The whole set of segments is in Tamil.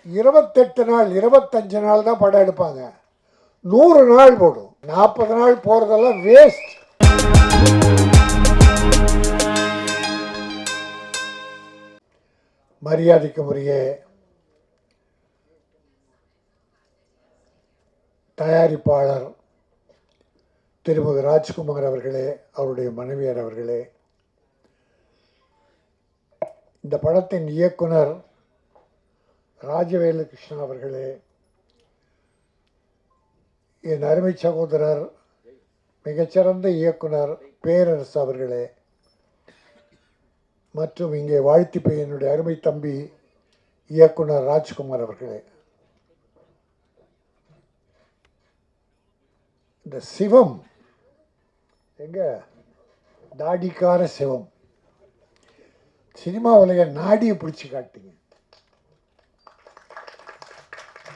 28 நாள் 25 நாள் தான் படம் எடுப்பாங்க. 100 நாள் போடும். 40 நாள் போகிறதெல்லாம் வேஸ்ட். மரியாதைக்கு உரிய தயாரிப்பாளர் திருமதி ராஜ்குமார் அவர்களே, அவருடைய மனைவியார் அவர்களே, இந்த படத்தின் இயக்குனர் ராஜவேலு கிருஷ்ணன் அவர்களே, என் அருமை சகோதரர் மிகச்சிறந்த இயக்குனர் பேரரசு அவர்களே, மற்றும் இங்கே வாழ்த்தி என்னுடைய அருமை தம்பி இயக்குனர் ராஜ்குமார் அவர்களே, இந்த சிவம் எங்க தாடிக்கார சிவம் சினிமா உலக நாடியை பிடிச்சி காட்டிங்க.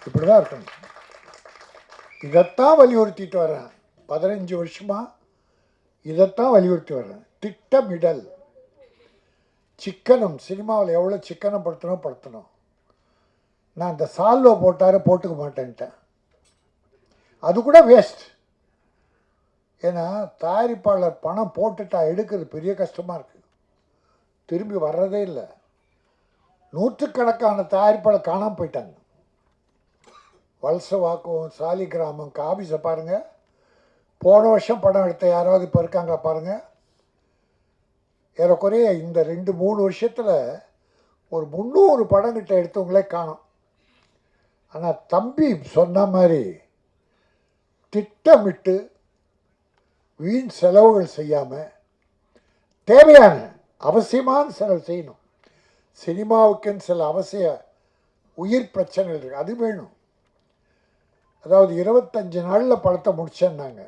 இப்படிதான் இருக்கணும். இதைத்தான் வலியுறுத்திட்டு வரேன். 15 வருஷமா இதைத்தான் வலியுறுத்தி வர்றேன். திட்டமிடல், சிக்கனம். சினிமாவில் எவ்வளோ சிக்கனம் படுத்தணும். நான் இந்த சால்வை போட்டுக்க மாட்டேன்ட்டேன். அது கூட வேஸ்ட். ஏன்னா தயாரிப்பாளர் பணம் போட்டுட்டா எடுக்கிறது பெரிய கஷ்டமாக இருக்குது. திரும்பி வர்றதே இல்லை. நூற்றுக்கணக்கான தயாரிப்பாளர் காணாமல் போயிட்டாங்க. வலசவாக்கம், சாலிகிராமம், காபிஸை பாருங்கள். போன வருஷம் படம் எடுத்த யாராவது இப்போ இருக்காங்களா பாருங்கள். ஏறக்குறைய இந்த 2-3 வருஷத்தில் ஒரு 300 படங்கிட்ட எடுத்தவங்களே காணும். ஆனால் தம்பி சொன்ன மாதிரி திட்டமிட்டு வீண் செலவுகள் செய்யாமல் தேவையான அவசியமான செலவு செய்யணும். சினிமாவுக்குன்னு சில அவசிய உயிர் பிரச்சனைகள் இருக்குது, அது வேணும். அதாவது 25 நாளில் படத்தை முடிச்சேன்னாங்க,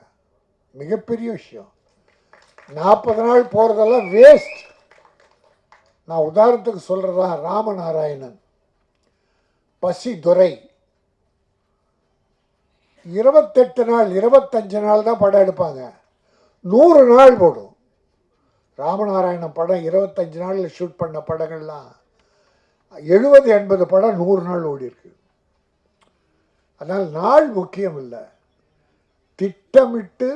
மிகப்பெரிய விஷயம். 40 நாள் போகிறதெல்லாம் வேஸ்ட். நான் உதாரணத்துக்கு சொல்கிறதா ராமநாராயணன், பசி துரை 28 நாள் 25 நாள் தான் படம் எடுப்பாங்க. 100 நாள் போடும். ராமநாராயணன் படம் 25 நாளில் ஷூட் பண்ண படங்கள்லாம் 70-80 படம் 100 நாள் ஓடி இருக்கு. அதனால் நாள் முக்கியம் இல்லை. திட்டமிட்டு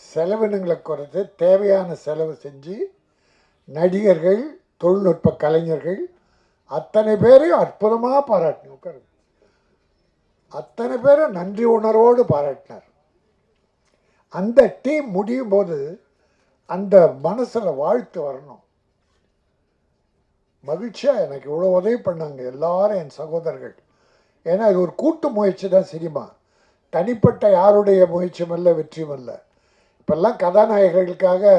செலவினங்களை குறைத்து தேவையான செலவு செஞ்சு நடிகர்கள், தொழில்நுட்ப கலைஞர்கள் அத்தனை பேரையும் அற்புதமாக பாராட்டினார். அத்தனை பேரும் நன்றி உணர்வோடு பாராட்டினார். அந்த டீம் முடியும் போது அந்த மனசில் வாழ்த்து வரணும். மகிழ்ச்சியாக எனக்கு இவ்வளோ உதவி பண்ணாங்க எல்லாரும், என் சகோதரர்கள். ஏன்னா இது ஒரு கூட்டு முயற்சி தான் சினிமா. தனிப்பட்ட யாருடைய முயற்சியும் அல்ல, வெற்றியும் அல்ல. இப்பெல்லாம் கதாநாயகர்களுக்காக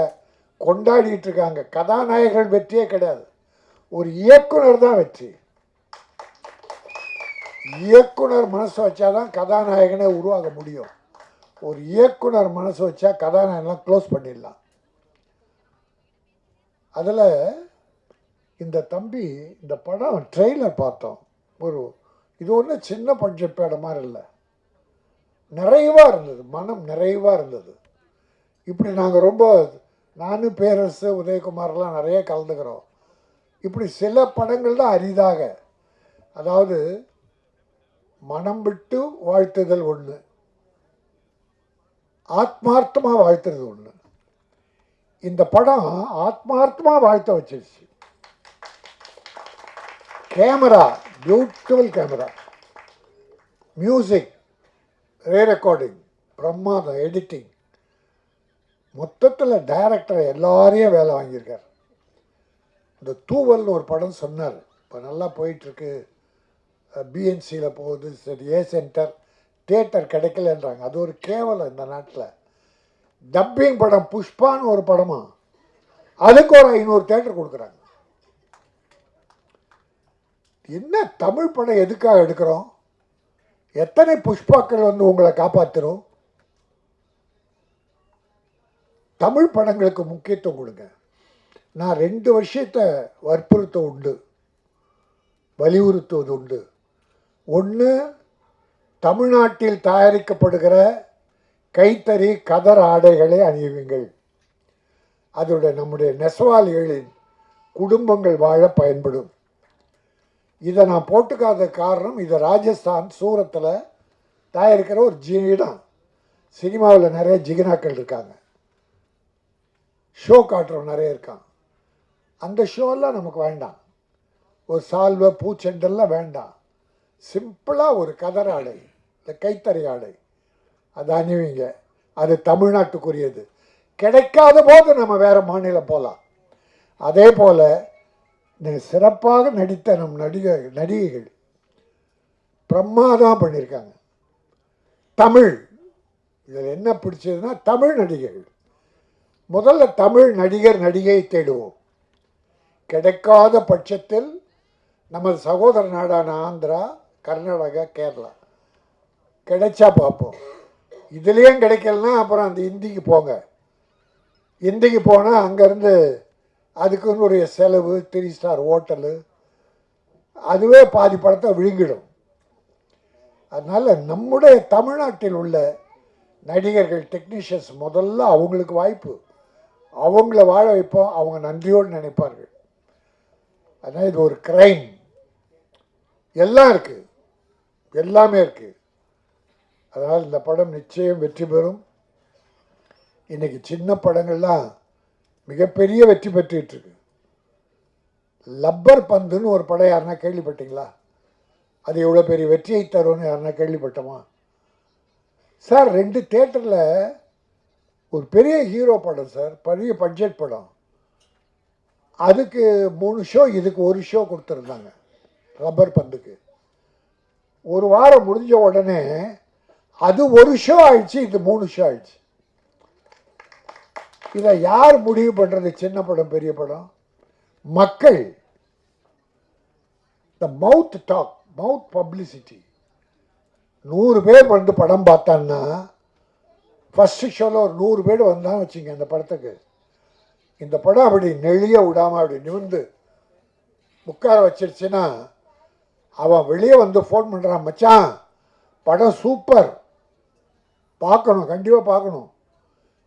கொண்டாடிட்டு இருக்காங்க. கதாநாயகர்கள் வெற்றியே கிடையாது, ஒரு இயக்குனர் தான் வெற்றி. இயக்குனர் மனசு வச்சாதான் கதாநாயகனே உருவாக முடியும். ஒரு இயக்குனர் மனசு வச்சா கதாநாயகன்லாம் க்ளோஸ் பண்ணிடலாம். அதில் இந்த தம்பி, இந்த படம் ட்ரெய்லர் பார்த்தோம். இது ஒன்றும் சின்ன பட்ஜெட் மாதிரி இல்லை, நிறைவாக இருந்தது, மனம் நிறைவாக இருந்தது. இப்படி நாங்கள் ரொம்ப, நானும் பேரரசு, உதயகுமார்லாம் நிறைய கலந்துக்கிறோம். இப்படி சில படங்கள் தான் அரிதாக, அதாவது மனம் விட்டு வாழ்த்துதல் ஒன்று, ஆத்மார்த்தமாக வாழ்த்துறது ஒன்று. இந்த படம் ஆத்மார்த்தமாக வாழ்த்த வச்சிருச்சு. Camera, beautiful camera, music, recording, பிரமாதம், எடிட்டிங், மொத்தத்தில் டைரக்டர் எல்லாரையும் வேலை வாங்கியிருக்கார். இந்த தூவல்னு ஒரு படம் சொன்னார், இப்போ நல்லா போயிட்டுருக்கு, பிஎன்சியில் போகுது, சரி ஏ சென்டர் தியேட்டர் கிடைக்கலன்றாங்க. அது ஒரு கேவலம் இந்த நாட்டில். டப்பிங் படம் புஷ்பான்னு ஒரு படமா, அதுக்கு ஒரு 500 தியேட்டர் கொடுக்குறாங்க. என்ன தமிழ் படம் எதுக்காக எடுக்கிறோம்? எத்தனை புஷ்பாக்கள் வந்து உங்களை காப்பாற்றுறோம்? தமிழ் படங்களுக்கு முக்கியத்துவம் கொடுங்க. நான் 2 விஷயத்தை வலியுறுத்துவது உண்டு. ஒன்று, தமிழ்நாட்டில் தயாரிக்கப்படுகிற கைத்தறி கதர் ஆடைகளை அணியுங்கள். அதோட நம்முடைய நெசவாளிகளின் குடும்பங்கள் வாழ பயன்படும். இதை நான் போட்டுக்காத காரணம், இதை ராஜஸ்தான் சூரத்தில் தயாரிக்கிற ஒரு ஜிகினா. சினிமாவில் நிறைய ஜிகினாக்கள் இருக்காங்க, ஷோ காட்டுறோம் நிறைய இருக்காங்க. அந்த ஷோலாம் நமக்கு வேண்டாம். ஒரு சால்வை பூச்செண்டெல்லாம் வேண்டாம். சிம்பிளாக ஒரு கதர் ஆடை, இந்த கைத்தறி ஆடை, அது அணிவிங்க. அது தமிழ்நாட்டுக்குரியது. கிடைக்காத போது நம்ம வேறு மாநிலம் போகலாம். அதே போல் சிறப்பாக நடித்த நம் நடிகைகள் பிரமாதம் பண்ணியிருக்காங்க. தமிழ் இதில் என்ன பிடிச்சதுன்னா, தமிழ் நடிகைகள். முதல்ல தமிழ் நடிகர் நடிகை தேடுவோம். கிடைக்காத பட்சத்தில் நமது சகோதர நாடான ஆந்திரா, கர்நாடகா, கேரளா கிடைச்சா பார்ப்போம். இதுலேயும் கிடைக்கலன்னா அப்புறம் அந்த இந்திக்கு போங்க. இந்திக்கு போனால் அங்கேருந்து அதுக்குன்னு ஒரு செலவு, 3 ஸ்டார் ஹோட்டலு, அதுவே பாதி படத்தை விழுங்கிடும். அதனால் நம்முடைய தமிழ்நாட்டில் உள்ள நடிகர்கள், டெக்னீஷியன்ஸ் முதல்ல அவங்களுக்கு வாய்ப்பு, அவங்கள வாழ வைப்போம். அவங்க நன்றியோடு நினைப்பார்கள். அதனால் இது ஒரு கிரைம். எல்லாம் இருக்குது, எல்லாமே இருக்குது. அதனால் இந்த படம் நிச்சயம் வெற்றி பெறும். இன்றைக்கி சின்ன படங்கள்லாம் மிகப்பெரிய வெற்றி பெற்றுருக்கு. லப்பர் பந்துன்னு ஒரு படம் யாருன்னா கேள்விப்பட்டீங்களா? அது எவ்வளோ பெரிய வெற்றியை தரும்னு யாருன்னா கேள்விப்பட்டோமா சார்? 2 தியேட்டரில் ஒரு பெரிய ஹீரோ படம் சார், பெரிய பட்ஜெட் படம். அதுக்கு 3 ஷோ, இதுக்கு 1 ஷோ கொடுத்துருந்தாங்க. ரப்பர் பந்துக்கு ஒரு வாரம் முடிஞ்ச உடனே அது 1 ஷோ ஆயிடுச்சு, இது 3 ஷோ ஆயிடுச்சு. இதை யார் முடிவு பண்ணுறது? சின்ன படம் பெரிய படம்? மக்கள். த மவுத் டாக், மவுத் பப்ளிசிட்டி. 100 பேர் வந்து படம் பார்த்தான்னா, ஃபஸ்ட்டு ஷோவில் ஒரு 100 பேர் வந்தான்னு வச்சுங்க அந்த படத்துக்கு. இந்த படம் அப்படி நெளிய விடாமல் அப்படி நிமிர்ந்து உட்கார வச்சிருச்சுன்னா, அவன் வெளியே வந்து ஃபோன் பண்ணுறான், மச்சான் படம் சூப்பர், பார்க்கணும், கண்டிப்பாக பார்க்கணும்.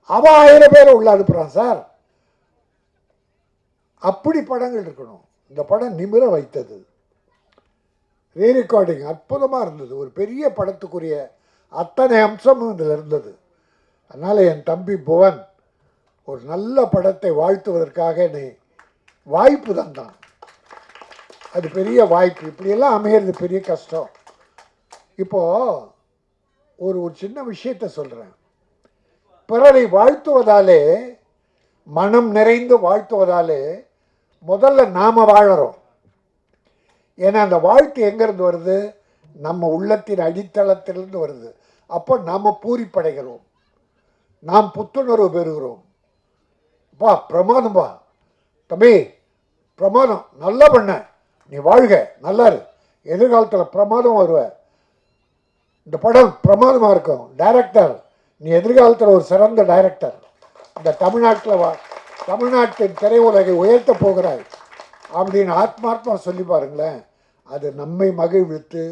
அவன் 1000 பேரை உள்ள அனுப்புகிறான் சார். அப்படி படங்கள் இருக்கணும். இந்த படம் நிமிர வைத்தது. ரீரெக்கார்டிங் அற்புதமாக இருந்தது. ஒரு பெரிய படத்துக்குரிய அத்தனை அம்சமும் இதில் இருந்தது. அதனால் என் தம்பி புவன் ஒரு நல்ல படத்தை வாழ்த்துவதற்காக என்னை வாய்ப்பு தந்தான். அது பெரிய வாய்ப்பு. இப்படியெல்லாம் அமையிறது பெரிய கஷ்டம். இப்போது ஒரு சின்ன விஷயத்தை சொல்கிறேன். பிறரை வாழ்த்துவதாலே, மனம் நிறைந்து வாழ்த்துவதாலே முதல்ல நாம் வாழறோம். ஏன்னா அந்த வாழ்த்து எங்கேருந்து வருது? நம்ம உள்ளத்தின் அடித்தளத்திலிருந்து வருது. அப்போ நாம் பூரிப்படைகிறோம், நாம் புத்துணர்வு பெறுகிறோம். பா பிரமாதம்பா தம்பி, பிரமாதம், நல்லா பண்ண, நீ வாழ்க, நல்லாரு, எதிர்காலத்தில் பிரமாதம் வருவ, இந்த படம் பிரமாதமாக இருக்கும், டைரக்டர் நீ எதிர்காலத்தில் ஒரு சிறந்த டைரக்டர், இந்த தமிழ்நாட்டின் திரையுலகை உயர்த்த போகிறாய் அப்படின்னு ஆத்மார்த்தமாக சொல்லி பாருங்களேன். அது நம்மை மகிழ்வித்து,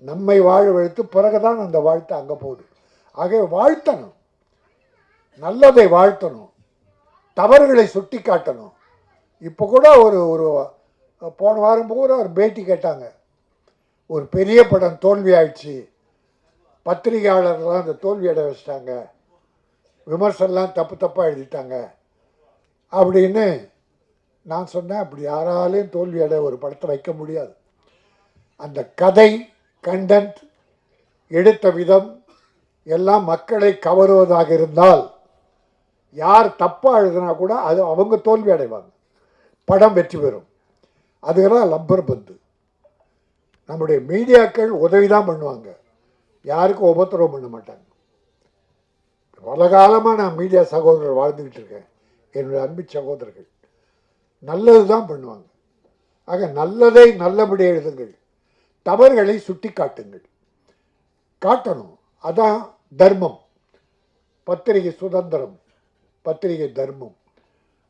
நம்மை வாழ வைத்து, பிறகுதான் அந்த வாழ்த்து அங்கே போகுது. ஆகவே வாழ்த்தணும், நல்லதை வாழ்த்தணும், தவறுகளை சுட்டி காட்டணும். இப்போ கூட ஒரு போன வாரம் பூரா ஒரு பேட்டி கேட்டாங்க. ஒரு பெரிய படம் தோல்வி ஆயிடுச்சு, பத்திரிகையாளர்லாம் அந்த தோல்வி அடைய வச்சிட்டாங்க, விமர்சனம்லாம் தப்பாக எழுதிட்டாங்க அப்படின்னு நான் சொன்னேன். அப்படி யாராலையும் தோல்வி அடைய ஒரு படத்தை வைக்க முடியாது. அந்த கதை, கண்டென்ட், எடுத்த விதம் எல்லாம் மக்களை கவருவதாக இருந்தால், யார் தப்பாக எழுதுனா கூட அது அவங்க தோல்வி அடைவாங்க, படம் வெற்றி பெறும். அதுக்கெல்லாம் லப்பர் பந்து. நம்முடைய மீடியாக்கள் உதவி தான் பண்ணுவாங்க, யாருக்கும் உபத்திரவம் பண்ண மாட்டாங்க. பல காலமாக நான் மீடியா சகோதரர் வாழ்ந்துக்கிட்டு இருக்கேன். என்னுடைய அன்பு சகோதரர்கள் நல்லது தான் பண்ணுவாங்க. ஆக நல்லதை நல்லபடி எழுதுங்கள், தவறுகளை சுட்டி காட்டுங்கள், காட்டணும். அதான் தர்மம், பத்திரிகை சுதந்திரம், பத்திரிகை தர்மம்.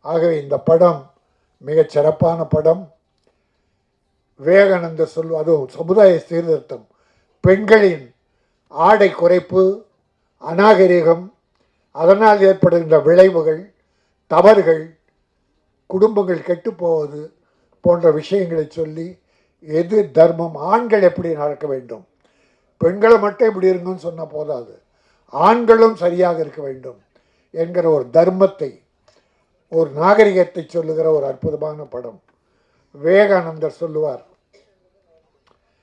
ஆகவே இந்த படம் மிகச் சிறப்பான படம். விவேகானந்த அதுவும் சமுதாய சீர்திருத்தம், பெண்களின் ஆடை குறைப்பு, அநாகரிகம், அதனால் ஏற்படுகின்ற விளைவுகள், தவறுகள், குடும்பங்கள் கெட்டுப்போவது போன்ற விஷயங்களை சொல்லி எது தர்மம், ஆண்கள் எப்படி நடக்க வேண்டும், பெண்களை மட்டும் இப்படி இருங்கன்னு சொன்னால் போதாது, ஆண்களும் சரியாக இருக்க வேண்டும் என்கிற ஒரு தர்மத்தை, ஒரு நாகரிகத்தை சொல்லுகிற ஒரு அற்புதமான படம். விவேகானந்தர் சொல்லுவார்,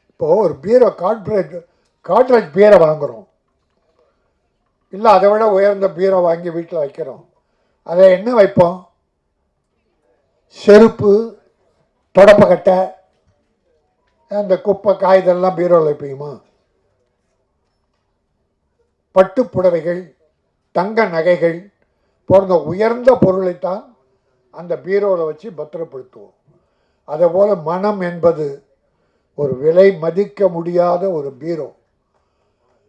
இப்போது ஒரு பீரோ காட்ரேஜ் பீரை வாங்குகிறோம், இல்லை அதை விட உயர்ந்த பீரோ வாங்கி வீட்டில் வைக்கிறோம். அதை என்ன வைப்போம்? செருப்பு, தொடப்பக்கட்டை, அந்த குப்பை காய்தெல்லாம் பீரோவில் வைப்பீங்கம்மா? பட்டு புடவைகள், தங்க நகைகள் போன்ற உயர்ந்த பொருளைத்தான் அந்த பீரோவில் வச்சு பத்திரப்படுத்துவோம். அதேபோல் மனம் என்பது ஒரு விலை மதிக்க முடியாத ஒரு பீரோ.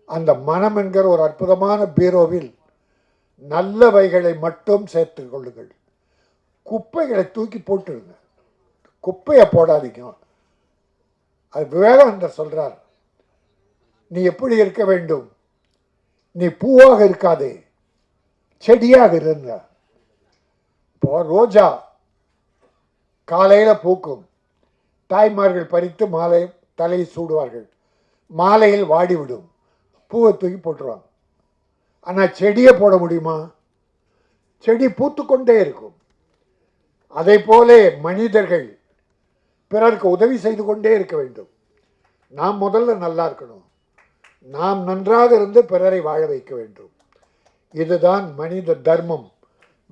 அந்த மனம் என்கிற ஒரு அற்புதமான பீரோவில் நல்லவைகளை மட்டும் சேர்த்து கொள்ளுங்கள். குப்பைகளை தூக்கி போட்டுருங்க, குப்பையை போடாதீங்க. அது விவேகானந்தர் சொல்கிறார், நீ எப்படி இருக்க வேண்டும், நீ பூவாக இருக்காதே, செடியாக இருங்க. இப்போ ரோஜா காலையில் பூக்கும், தாய்மார்கள் பறித்து மாலை தலையை சூடுவார்கள், மாலையில் வாடிவிடும், பூவை தூக்கி போட்டுருவாங்க. ஆனால் செடியை போட முடியுமா? செடி பூத்து கொண்டே இருக்கும். அதை போலே மனிதர்கள் பிறருக்கு உதவி செய்து கொண்டே இருக்க வேண்டும். நாம் முதல்ல நல்லா இருக்கணும், நாம் நன்றாக இருந்து பிறரை வாழ வைக்க வேண்டும். இதுதான் மனித தர்மம்,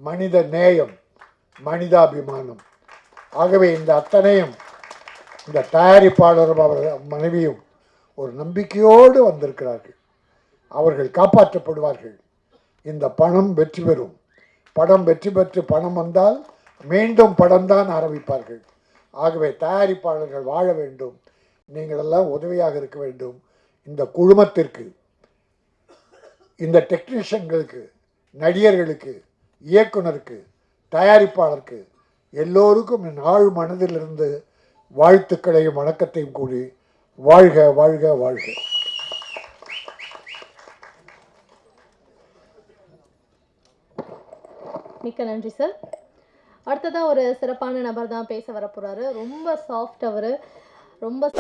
மனித நேயம், மனிதாபிமானம். ஆகவே இந்த அத்தனையும் இந்த தயாரிப்பாளரும் அவர் மனைவியும் ஒரு நம்பிக்கையோடு வந்திருக்கிறார்கள். அவர்கள் காப்பாற்றப்படுவார்கள். இந்த பணம் வெற்றி பெறும். படம் வெற்றி பெற்று பணம் வந்தால் மீண்டும் படம் தான் ஆரம்பிப்பார்கள். ஆகவே தயாரிப்பாளர்கள் வாழ வேண்டும், நீங்களெல்லாம் உதவியாக இருக்க வேண்டும். இந்த குழுமத்திற்கு, இந்த டெக்னீஷியன்களுக்கு, நடிகர்களுக்கு, இயக்குனருக்கு, தயாரிப்பாளருக்கு எல்லோருக்கும் என் ஆழ் மனதிலிருந்து வாழ்த்துக்களையும் வணக்கத்தையும் கூறி வாழ்க வாழ்க வாழ்க. மிக்க நன்றி சார். அடுத்ததாக ஒரு சிறப்பான நபர் தான் பேச வர போகிறாரு. ரொம்ப சாஃப்ட், அவர் ரொம்ப